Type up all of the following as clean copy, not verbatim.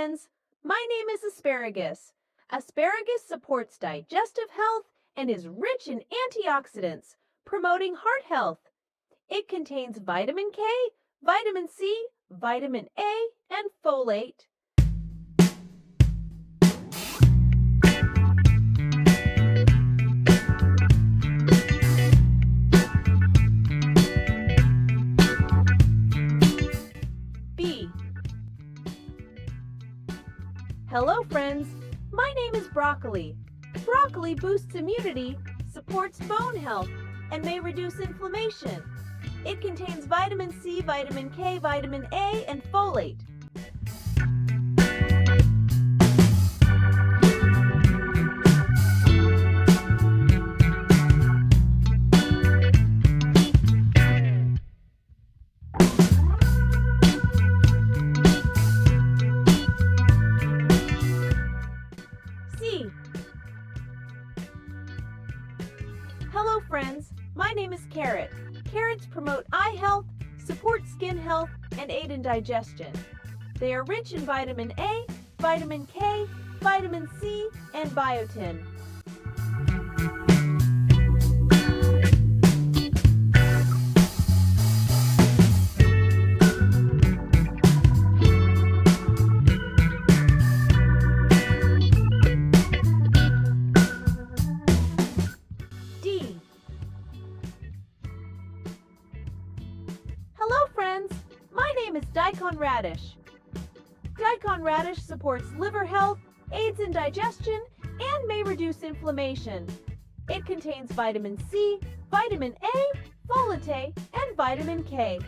friends. My name is asparagus. Asparagus supports digestive health and is rich in antioxidants, promoting heart health. It contains vitamin K, vitamin C, vitamin A, and folate. B. Hello friends, my name is broccoli. Broccoli boosts immunity, supports bone health, and may reduce inflammation. It contains vitamin C, vitamin K, vitamin A, and folate. C. Hello friends, my name is carrot. Carrots promote eye health, support skin health, and aid in digestion. They are rich in vitamin A, vitamin K, vitamin C, and biotin. D. Hello friends, my name is daikon radish. Daikon radish supports liver health, aids in digestion, and may reduce inflammation. It contains vitamin C, vitamin A, folate, and vitamin K.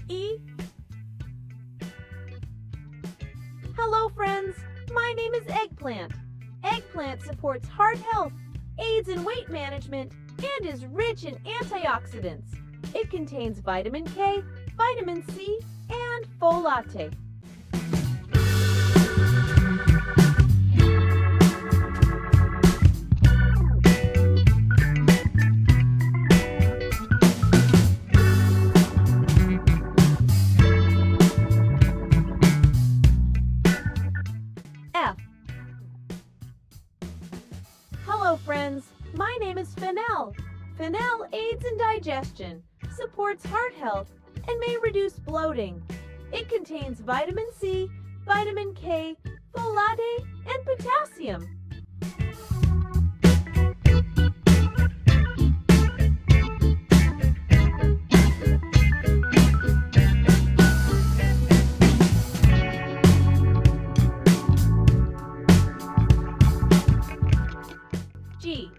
E. Hello friends, my name is eggplant. Eggplant supports heart health, aids in weight management, and is rich in antioxidants. It contains vitamin K, vitamin C, and folate. F. Hello friends, my name is fennel. Fennel aids in digestion, supports heart health, and may reduce bloating. It contains vitamin C, vitamin K, folate, and potassium. G.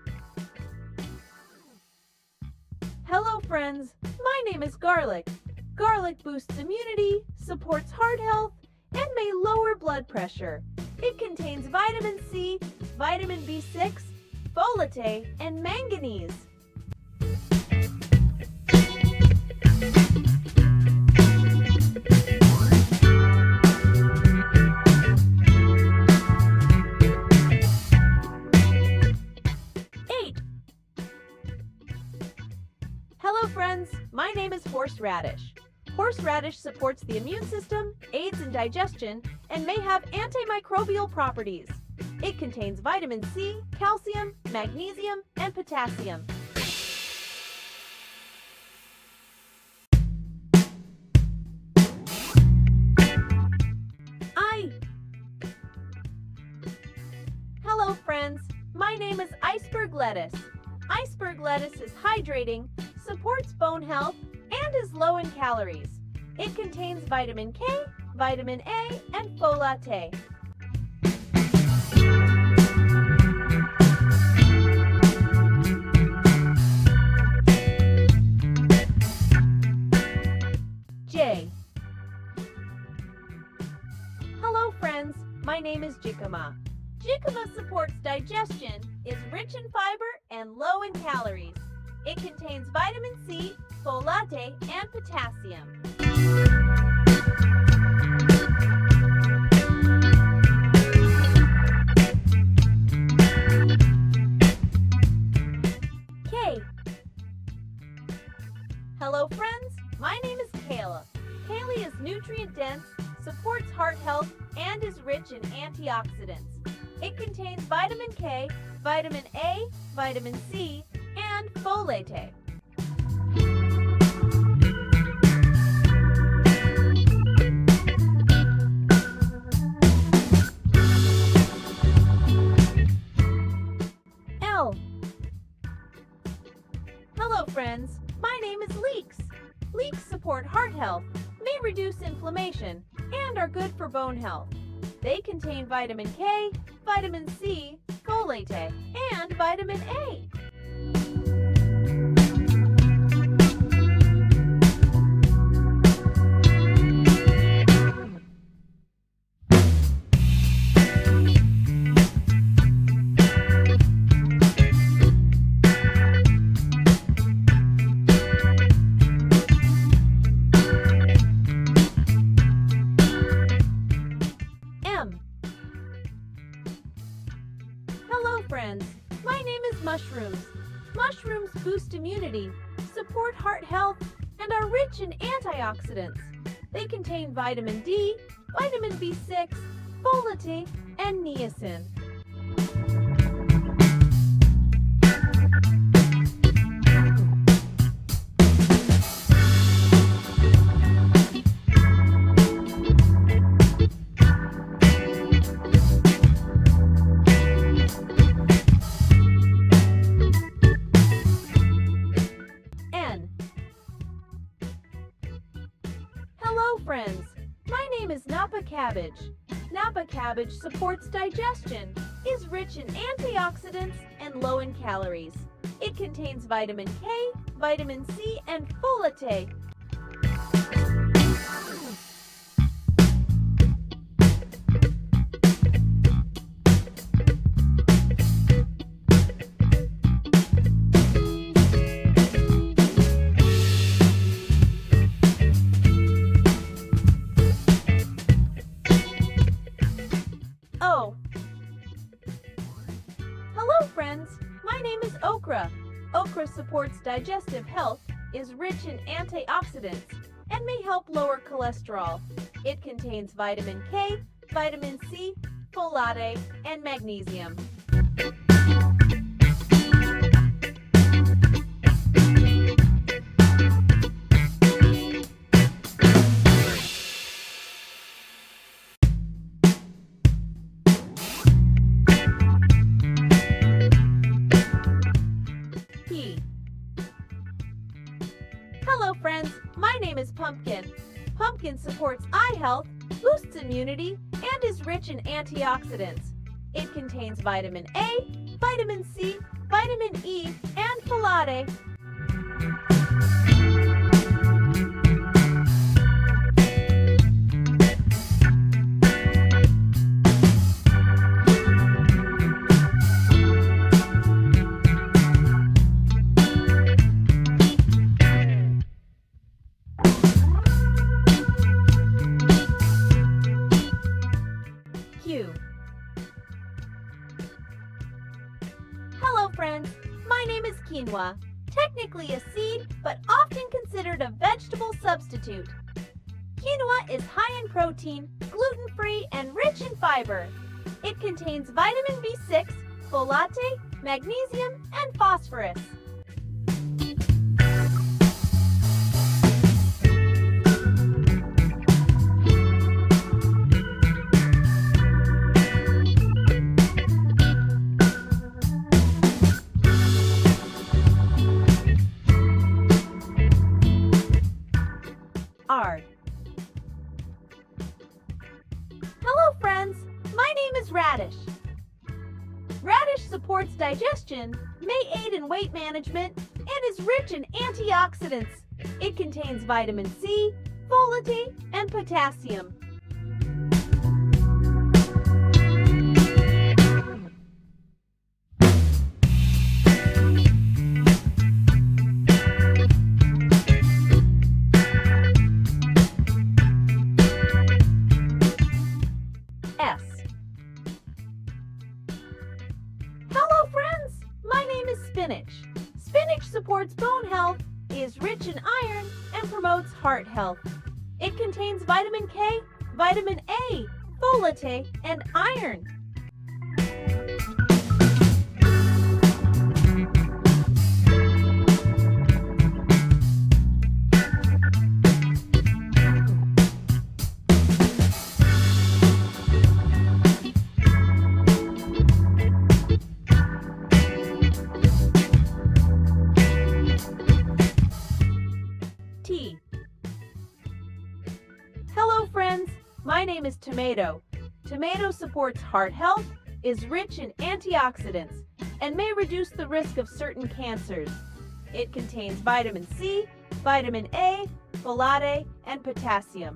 Hello friends, my name is garlic. Garlic boosts immunity, supports heart health, and may lower blood pressure. It contains vitamin C, vitamin B6, folate, and manganese. Hello friends, my name is horseradish. Horseradish supports the immune system, aids in digestion, and may have antimicrobial properties. It contains vitamin C, calcium, magnesium, and potassium. I. Hello friends, my name is iceberg lettuce. Iceberg lettuce is hydrating, supports bone health, and is low in calories. It contains vitamin K, vitamin A, and folate. J. Hello friends, my name is jicama. Jicama supports digestion, is rich in fiber, and low in calories. It contains vitamin C, folate, and potassium. Hello friends, my name is Kayla. Kale is nutrient-dense, supports heart health, and is rich in antioxidants. It contains vitamin K, vitamin A, vitamin C, and folate. L. Hello friends, my name is leeks. Leeks support heart health, may reduce inflammation, and are good for bone health. They contain vitamin K, vitamin C, folate, and vitamin A. M. Hello friends, my name is mushrooms. Mushrooms boost immunity, support heart health, and are rich in antioxidants. They contain vitamin D, vitamin B6, folate, and niacin. N. Hello friends, my name is Napa cabbage. Napa cabbage supports digestion, is rich in antioxidants, and low in calories. It contains vitamin K, vitamin C, and folate. O. Hello friends, my name is okra. Okra supports digestive health, is rich in antioxidants, and may help lower cholesterol. It contains vitamin K, vitamin C, folate, and magnesium. P. Hello friends, my name is pumpkin. Pumpkin supports eye health, boosts immunity, and is rich in antioxidants. It contains vitamin A, vitamin C, vitamin E, and folate. Q. Hello friends, my name is quinoa. Technically a seed, but often considered a vegetable substitute. Quinoa is high in protein, gluten-free, and rich in fiber. It contains vitamin B6, folate, magnesium, and phosphorus. R. Hello friends, my name is radish. Radish supports digestion, may aid in weight management, and is rich in antioxidants. It contains vitamin C, folate, and potassium. S. Hello friends, my name is spinach. Spinach supports bone health, is rich rich in iron and promotes heart health. It contains vitamin K, vitamin A, folate, and iron. T. Hello friends, my name is Tomato. Tomato supports heart health, is rich in antioxidants, and may reduce the risk of certain cancers. It contains vitamin C, vitamin A, folate, and potassium.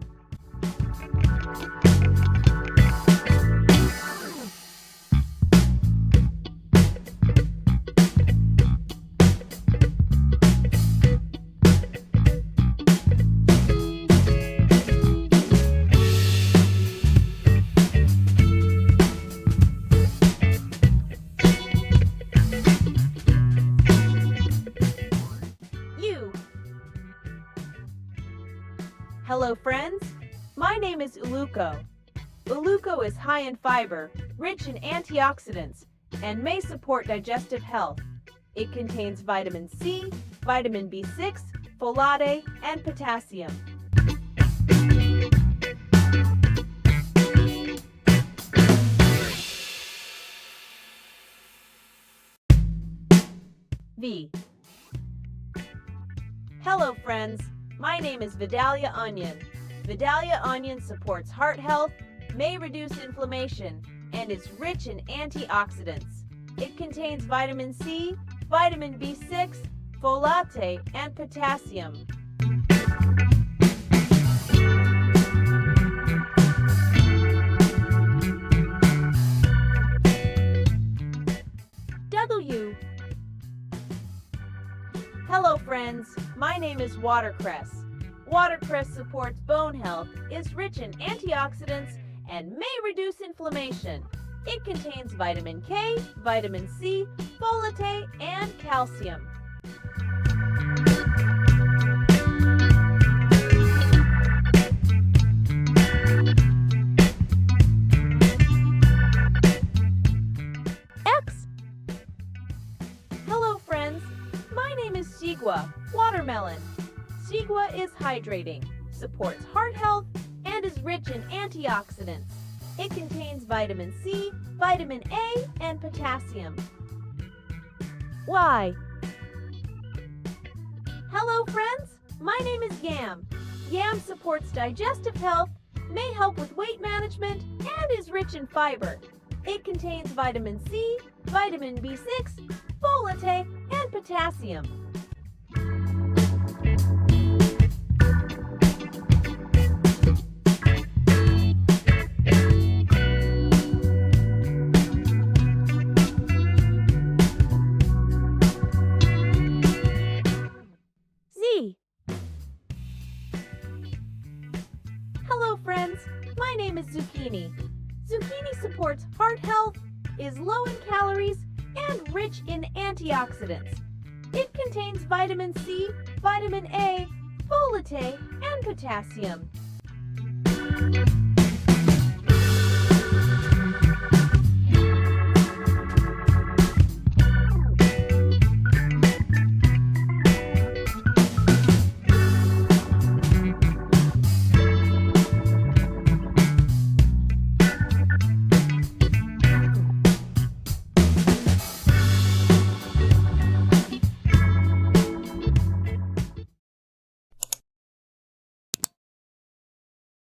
Hello friends, my name is Uluco. Uluco is high in fiber, rich in antioxidants, and may support digestive health. It contains vitamin C, vitamin B6, folate, and potassium. V. Hello friends, my name is Vidalia Onion. Vidalia Onion supports heart health, may reduce inflammation, and is rich in antioxidants. It contains vitamin C, vitamin B6, folate, and potassium. W. Hello friends, my name is Watercress. Watercress supports bone health, is rich in antioxidants, and may reduce inflammation. It contains vitamin K, vitamin C, folate, and calcium. X. Hello friends, my name is Sigua, watermelon. Sigua is hydrating, supports heart health, and is rich in antioxidants. It contains vitamin C, vitamin A, and potassium. Y. Hello friends, my name is Yam. Yam supports digestive health, may help with weight management, and is rich in fiber. It contains vitamin C, vitamin B6, folate, and potassium. Z. Hello friends, my name is Zucchini. Zucchini supports heart health, is low in calories, and rich in antioxidants. It contains vitamin C, vitamin A, folate, and potassium.